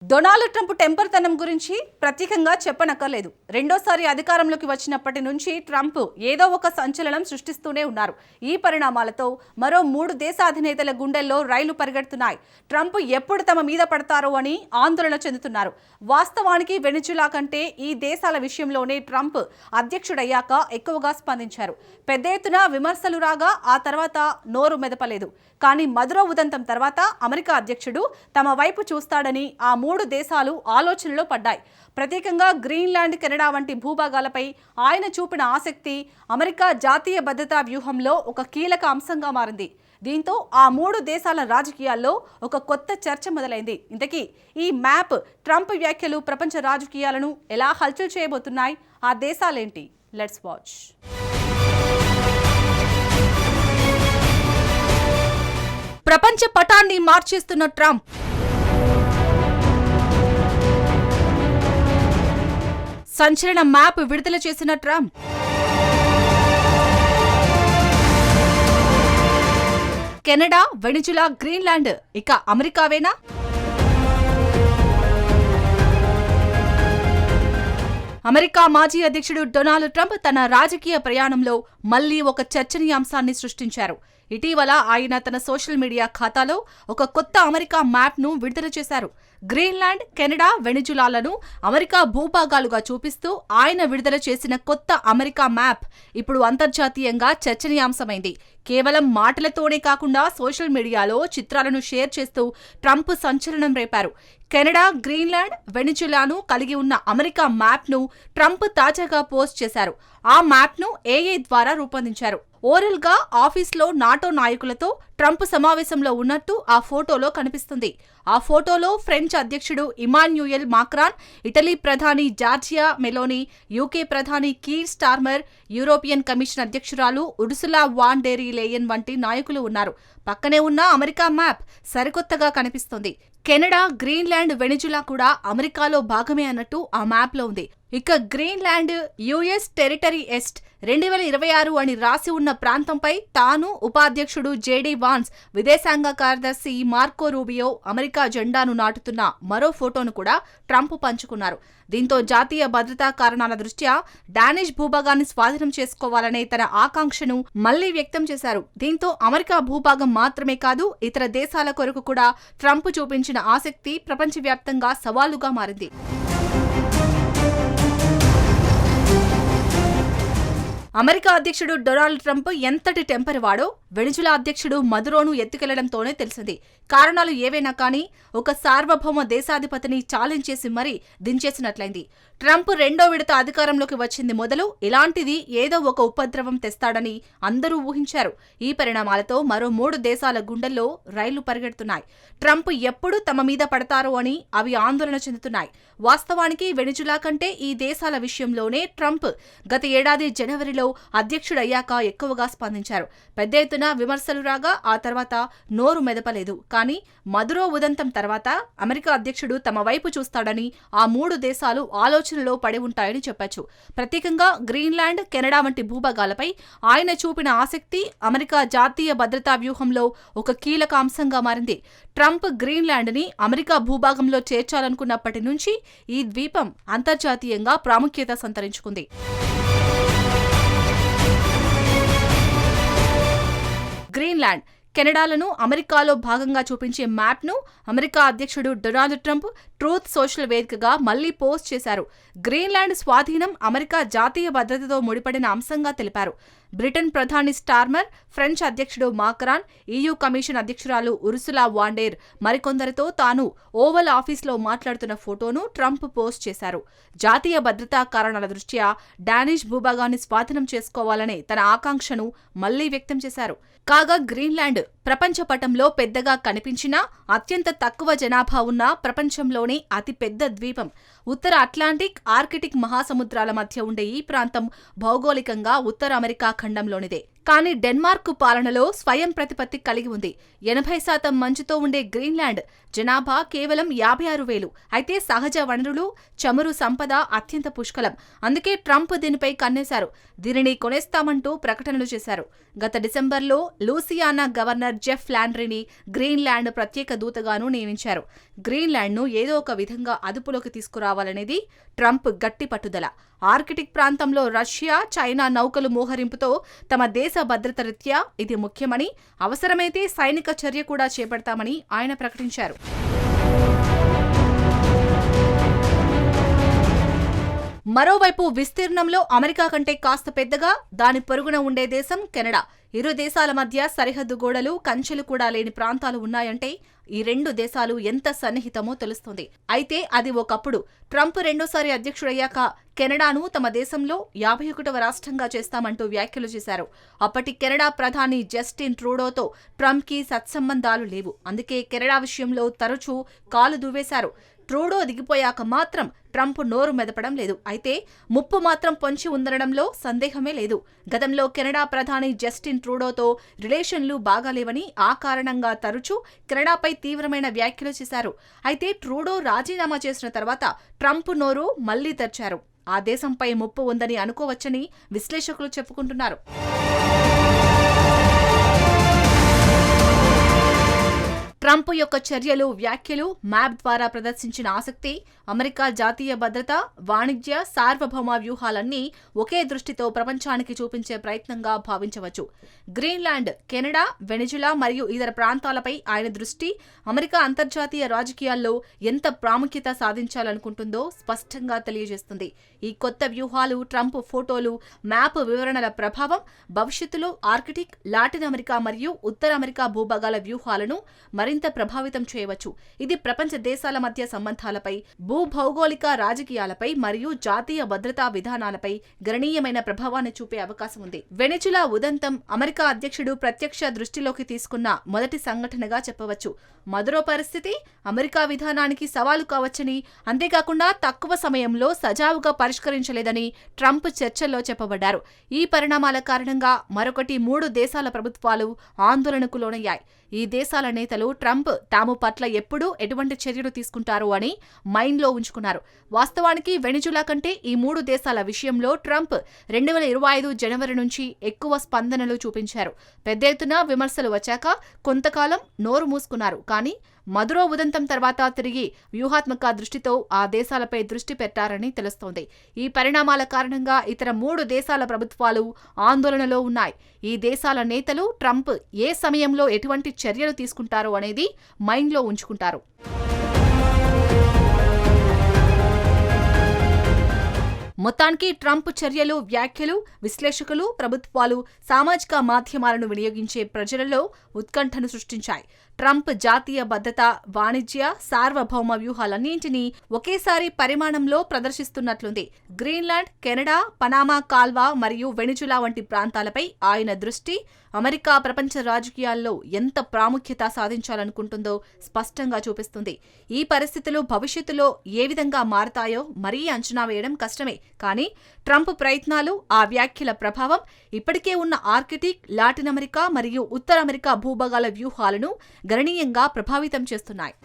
Donald Trump టెంపర్తనం గురించి ప్రత్యేకంగా చెప్పనక్కర్లేదు. రెండోసారి అధికారంలోకి వచ్చినప్పటి నుంచి ట్రంప్ ఏదో ఒక సంచలనం సృష్టిస్తూనే ఉన్నారు. ఈ పరిణామాలతో మరో 3 దేశ అధినేతల గుండెల్లో రైలు పరిగెడుతున్నాయి. ట్రంప్ ఎప్పుడు తమ మీద పడతారో అని ఆందోళన చెందుతున్నారు. వాస్తవానికి వెనిజులా కంటే ఈ దేశాల విషయంలోనే ట్రంప్ అధ్యక్షుడయ్యాక ఎక్కువగా స్పందించారు. పెద్ద ఎత్తున విమర్శలు రాగా ఆ తర్వాత నోరు మెదపలేదు. కానీ మదురో ఉదంతం తర్వాత అమెరికా అధ్యక్షుడు తమ వైపు చూస్తాడని ఆ 3 దేశాలు ఆలోచనలో పడ్డాయి. ప్రత్యేకంగా గ్రీన్లాండ్, కెనడా వంటి భూభాగాలపై ఆయన చూపిన ఆసక్తి అమెరికా జాతీయ భద్రతా వ్యూహంలో ఒక కీలక అంశంగా మారింది. దీంతో ఆ 3 దేశాల రాజకీయాల్లో ఒక కొత్త చర్చ మొదలైంది. ఇంతకీ ఈ మ్యాప్, ట్రంప్ వ్యాఖ్యలు ప్రపంచ రాజకీయాలను ఎలా హల్చల్ చేయబోతున్నాయి? ఆ దేశాలేంటి? Let's watch. ప్రపంచ పటాన్ని మార్చేస్తున్న ట్రంప్. సంచలన మ్యాప్ విడుదల చేసిన ట్రంప్. కెనడా, వెనిజులా, గ్రీన్లాండ్ ఇక అమెరికావేనా? అమెరికా మాజీ అధ్యక్షుడు డొనాల్డ్ ట్రంప్ తన రాజకీయ ప్రయాణంలో మళ్లీ ఒక చర్చనీయాంశాన్ని సృష్టించారు. ఇటీవల ఆయన తన సోషల్ మీడియా ఖాతాలో ఒక కొత్త అమెరికా మ్యాప్ను విడుదల చేశారు. గ్రీన్లాండ్, కెనడా, వెనిజులాలను అమెరికా భూభాగాలుగా చూపిస్తూ ఆయన విడుదల చేసిన కొత్త అమెరికా మ్యాప్ ఇప్పుడు అంతర్జాతీయంగా చర్చనీయాంశమైంది. కేవలం మాటలతోనే కాకుండా సోషల్ మీడియాలో చిత్రాలను షేర్ చేస్తూ ట్రంప్ సంచలనం రేపారు. కెనడా, గ్రీన్లాండ్, వెనిజులాను కలిగి ఉన్న అమెరికా మ్యాప్ను ట్రంప్ తాజాగా పోస్ట్ చేశారు. ఆ మ్యాప్ను ఏఐ ద్వారా రూపొందించారు. ఓరల్ గా ఆఫీస్లో నాటో నాయకులతో ట్రంప్ సమావేశంలో ఉన్నట్టు ఆ ఫోటోలో కనిపిస్తుంది. ఆ ఫోటోలో ఫ్రెంచ్ అధ్యక్షుడు ఇమాన్యుయల్ మాక్రాన్, ఇటలీ ప్రధాని జార్జియా మెలోనీ, యూకే ప్రధాని కీర్ స్టార్మర్, యూరోపియన్ కమిషన్ అధ్యక్షురాలు ఉర్సులా వాన్ డెర్ లేయన్ వంటి నాయకులు ఉన్నారు. పక్కనే ఉన్న అమెరికా మ్యాప్ సరికొత్తగా కనిపిస్తోంది. కెనడా, గ్రీన్లాండ్, వెనిజులా కూడా అమెరికాలో భాగమే అన్నట్టు ఆ మ్యాప్లో ఉంది. ఇక గ్రీన్లాండ్ యుఎస్ టెరిటరీ ఎస్ట్ 2026 అని రాసి ఉన్న ప్రాంతంపై తాను, ఉపాధ్యక్షుడు జేడీ వాన్స్, విదేశాంగ కార్యదర్శి మార్కో రూబియో అమెరికా జెండాను నాటుతున్న మరో ఫోటోను కూడా ట్రంప్ పంచుకున్నారు. దీంతో జాతీయ భద్రతా కారణాల దృష్ట్యా డానిష్ భూభాగాన్ని స్వాధీనం చేసుకోవాలనే తన ఆకాంక్షను మళ్లీ వ్యక్తం చేశారు. దీంతో అమెరికా భూభాగం మాత్రమే కాదు, ఇతర దేశాల కొరకు కూడా ట్రంప్ చూపించిన ఆసక్తి ప్రపంచవ్యాప్తంగా సవాలుగా మారింది. అమెరికా అధ్యక్షుడు డొనాల్డ్ ట్రంప్ ఎంతటి టెంపర్ వాడో వెనిజులా అధ్యక్షుడు మదురోను ఎత్తుకెళ్లడంతోనే తెలిసింది. కారణాలు ఏవైనా కానీ ఒక సార్వభౌమ దేశాధిపతిని ఛాలెంజ్ చేసి మరీ దించేసినట్లయింది. ట్రంప్ రెండో విడత అధికారంలోకి వచ్చింది మొదలు ఇలాంటిది ఏదో ఒక ఉపద్రవం తెస్తాడని అందరూ ఊహించారు. ఈ పరిణామాలతో మరో 3 దేశాల గుండెల్లో రైళ్లు పరిగెడుతున్నాయి. ట్రంప్ ఎప్పుడు తమ మీద పడతారో అని అవి ఆందోళన చెందుతున్నాయి. వాస్తవానికి వెనిజులా కంటే ఈ దేశాల విషయంలోనే ట్రంప్ గత ఏడాది జనవరిలో అధ్యక్షుడయ్యాక ఎక్కువగా స్పందించారు. పెద్ద ఎత్తున విమర్శలు రాగా ఆ తర్వాత నోరు మెదపలేదు. కానీ మదురో ఉదంతం తర్వాత అమెరికా అధ్యక్షుడు తమ వైపు చూస్తాడని ఆ 3 దేశాలు ఆలోచనలో పడి ఉంటాయని చెప్పొచ్చు. ప్రత్యేకంగా గ్రీన్లాండ్, కెనడా వంటి భూభాగాలపై ఆయన చూపిన ఆసక్తి అమెరికా జాతీయ భద్రతా వ్యూహంలో ఒక కీలక అంశంగా మారింది. ట్రంప్ గ్రీన్లాండ్ని అమెరికా భూభాగంలో చేర్చాలనుకున్నప్పటి నుంచి ఈ ద్వీపం అంతర్జాతీయంగా ప్రాముఖ్యత సంతరించుకుంది. గ్రీన్లాండ్, కెనడాలను అమెరికాలో భాగంగా చూపించే మ్యాప్ను అమెరికా అధ్యక్షుడు డొనాల్డ్ ట్రంప్ ట్రూత్ సోషల్ వేదికగా మళ్లీ పోస్ట్ చేశారు. గ్రీన్లాండ్ స్వాధీనం అమెరికా జాతీయ భద్రతతో ముడిపడిన అంశంగా తెలిపారు. బ్రిటన్ ప్రధాని స్టార్మర్, ఫ్రెంచ్ అధ్యక్షుడు మాక్రాన్, ఈయూ కమిషన్ అధ్యక్షురాలు ఉర్సులా వాన్ డెర్ మరికొందరితో తాను ఓవల్ ఆఫీస్లో మాట్లాడుతున్న ఫోటోను ట్రంప్ పోస్ట్ చేశారు. జాతీయ భద్రతా కారణాల దృష్ట్యా డానిష్ భూభాగాన్ని స్వాధీనం చేసుకోవాలనే తన ఆకాంక్షను మళ్లీ వ్యక్తం చేశారు. కాగా గ్రీన్లాండ్ ప్రపంచ పటంలో పెద్దగా కనిపించినా అత్యంత తక్కువ జనాభా ఉన్న ప్రపంచంలోనే అతిపెద్ద ద్వీపం. ఉత్తర అట్లాంటిక్, ఆర్కిటిక్ మహాసముద్రాల మధ్య ఉండే ఈ ప్రాంతం భౌగోళికంగా ఉత్తర అమెరికా ఖండంలోనిదే. కానీ డెన్మార్క్ పాలనలో స్వయం ప్రతిపత్తి కలిగి ఉంది. 80% మంచుతో ఉండే గ్రీన్లాండ్ జనాభా కేవలం 56,000. అయితే సహజ వనరులు, చమురు సంపద అత్యంత పుష్కలం. అందుకే ట్రంప్ దీనిపై కన్నేశారు. దీనిని కొనేస్తామంటూ ప్రకటనలు చేశారు. గత డిసెంబర్లో లూసియానా గవర్నర్ జెఫ్ ల్యాండ్రీని గ్రీన్లాండ్ ప్రత్యేక దూతగాను నియమించారు. గ్రీన్లాండ్ను ఏదో ఒక విధంగా అదుపులోకి తీసుకురావాలనేది ట్రంప్ గట్టి పట్టుదల. ఆర్కిటిక్ ప్రాంతంలో రష్యా, చైనా నౌకలు మోహరింపుతో తమ దేశ భద్రత రీత్యా ఇది ముఖ్యమని, అవసరమైతే సైనిక చర్య కూడా చేపడతామని ఆయన ప్రకటించారు. మరోవైపు విస్తీర్ణంలో అమెరికా కంటే కాస్త పెద్దగా దాని పొరుగున ఉండే దేశం కెనడా. ఇరు దేశాల మధ్య సరిహద్దు గోడలు, కంచెలు కూడా లేని ప్రాంతాలు ఉన్నాయంటే ఈ రెండు దేశాలు ఎంత సన్నిహితమో తెలుస్తుంది. అయితే అది ఒకప్పుడు. ట్రంప్ రెండోసారి అధ్యక్షుడయ్యాక కెనడాను తమ దేశంలో 51వ రాష్ట్రంగా చేస్తామంటూ వ్యాఖ్యలు చేశారు. అప్పటి కెనడా ప్రధాని జస్టిన్ ట్రూడోతో ట్రంప్కి సత్సంబంధాలు లేవు. అందుకే కెనడా విషయంలో తరచూ కాలు దువ్వేశారు. ట్రూడో దిగిపోయాక మాత్రం ట్రంప్ నోరు మెదపడం లేదు. అయితే ముప్పు మాత్రం పొంచి ఉందనడంలో సందేహమే లేదు. గతంలో కెనడా ప్రధాని జస్టిన్ ట్రూడోతో రిలేషన్లు బాగాలేవని, ఆ కారణంగా తరచూ కెనడాపై తీవ్రమైన వ్యాఖ్యలు చేశారు. అయితే ట్రూడో రాజీనామా చేసిన తర్వాత ట్రంప్ నోరు మళ్లీ తెరిచారు. ఆ దేశంపై ముప్పు ఉందని అనుకోవచ్చని విశ్లేషకులు చెప్పుకుంటున్నారు. ట్రంప్ యొక్క చర్యలు, వ్యాఖ్యలు, మ్యాప్ ద్వారా ప్రదర్శించిన ఆసక్తి, అమెరికా జాతీయ భద్రత, వాణిజ్య, సార్వభౌమ వ్యూహాలన్నీ ఒకే దృష్టితో ప్రపంచానికి చూపించే ప్రయత్నంగా భావించవచ్చు. గ్రీన్లాండ్, కెనడా, వెనిజులా మరియు ఇతర ప్రాంతాలపై ఆయన దృష్టి అమెరికా అంతర్జాతీయ రాజకీయాల్లో ఎంత ప్రాముఖ్యత సాధించాలనుకుంటుందో స్పష్టంగా తెలియజేస్తుంది. ఈ కొత్త వ్యూహాలు, ట్రంప్ ఫోటోలు, మ్యాప్ వివరణల ప్రభావం భవిష్యత్తులో ఆర్కిటిక్, లాటిన్ అమెరికా మరియు ఉత్తర అమెరికా భూభాగాల వ్యూహాలను మరింత ప్రభావితం చేయవచ్చు. ఇది ప్రపంచ దేశాల మధ్య సంబంధాలపై, భూభౌగోళిక రాజకీయాలపై మరియు జాతీయ భద్రతా విధానాలపై గణనీయమైన ప్రభావాన్ని చూపే అవకాశం ఉంది. వెనిజులా ఉదంతం అమెరికా అధ్యక్షుడు ప్రత్యక్ష దృష్టిలోకి తీసుకున్న మొదటి సంఘటనగా చెప్పవచ్చు. మదురో పరిస్థితి అమెరికా విధానానికి సవాలు కావచ్చని, అంతేకాకుండా తక్కువ సమయంలో సజావుగా పరిష్కరించలేదని ట్రంప్ చర్చల్లో చెప్పబడ్డారు. ఈ పరిణామాల కారణంగా మరొకటి 3 దేశాల ప్రభుత్వాలు ఆందోళనకు లోనయ్యాయి. ఈ దేశాల నేతలు ట్రంప్ తాము పట్ల ఎప్పుడు ఎటువంటి చర్యలు తీసుకుంటారు అని మైండ్లో ఉంచుకున్నారు. వాస్తవానికి వెనిజులా కంటే ఈ 3 దేశాల విషయంలో ట్రంప్ 2025 జనవరి నుంచి ఎక్కువ స్పందనలు చూపించారు. పెద్ద ఎత్తున విమర్శలు వచ్చాక కొంతకాలం నోరు మూసుకున్నారు. కానీ మదురో ఉదంతం తర్వాత తిరిగి వ్యూహాత్మక దృష్టితో ఆ దేశాలపై దృష్టి పెట్టారని తెలుస్తోంది. ఈ పరిణామాల కారణంగా ఇతర 3 దేశాల ప్రభుత్వాలు ఆందోళనలో ఉన్నాయి. ఈ దేశాల నేతలు ట్రంప్ ఏ సమయంలో ఎటువంటి చర్యలు తీసుకుంటారో అనేది మైండ్లో ఉంచుకుంటారు. మొత్తానికి ట్రంప్ చర్యలు, వ్యాఖ్యలు విశ్లేషకులు, ప్రభుత్వాలు, సామాజిక మాధ్యమాలను వినియోగించే ప్రజలలో ఉత్కంఠను సృష్టించాయి. ట్రంప్ జాతీయ భద్రత, వాణిజ్య, సార్వభౌమ వ్యూహాలన్నింటినీ ఒకేసారి పరిమాణంలో ప్రదర్శిస్తున్నట్లుంది. గ్రీన్లాండ్, కెనడా, పనామా కాల్వా మరియు వెనిజులా వంటి ప్రాంతాలపై ఆయన దృష్టి అమెరికా ప్రపంచ రాజకీయాల్లో ఎంత ప్రాముఖ్యత సాధించాలనుకుంటుందో స్పష్టంగా చూపిస్తుంది. ఈ పరిస్థితులు భవిష్యత్తులో ఏ విధంగా మారతాయో మరీ అంచనా వేయడం కష్టమే. కానీ ట్రంప్ ప్రయత్నాలు, ఆ వ్యాఖ్యల ప్రభావం ఇప్పటికే ఉన్న ఆర్కిటిక్, లాటిన్ అమెరికా మరియు ఉత్తర అమెరికా భూభాగాల వ్యూహాలను గణనీయంగా ప్రభావితం చేస్తున్నాయి.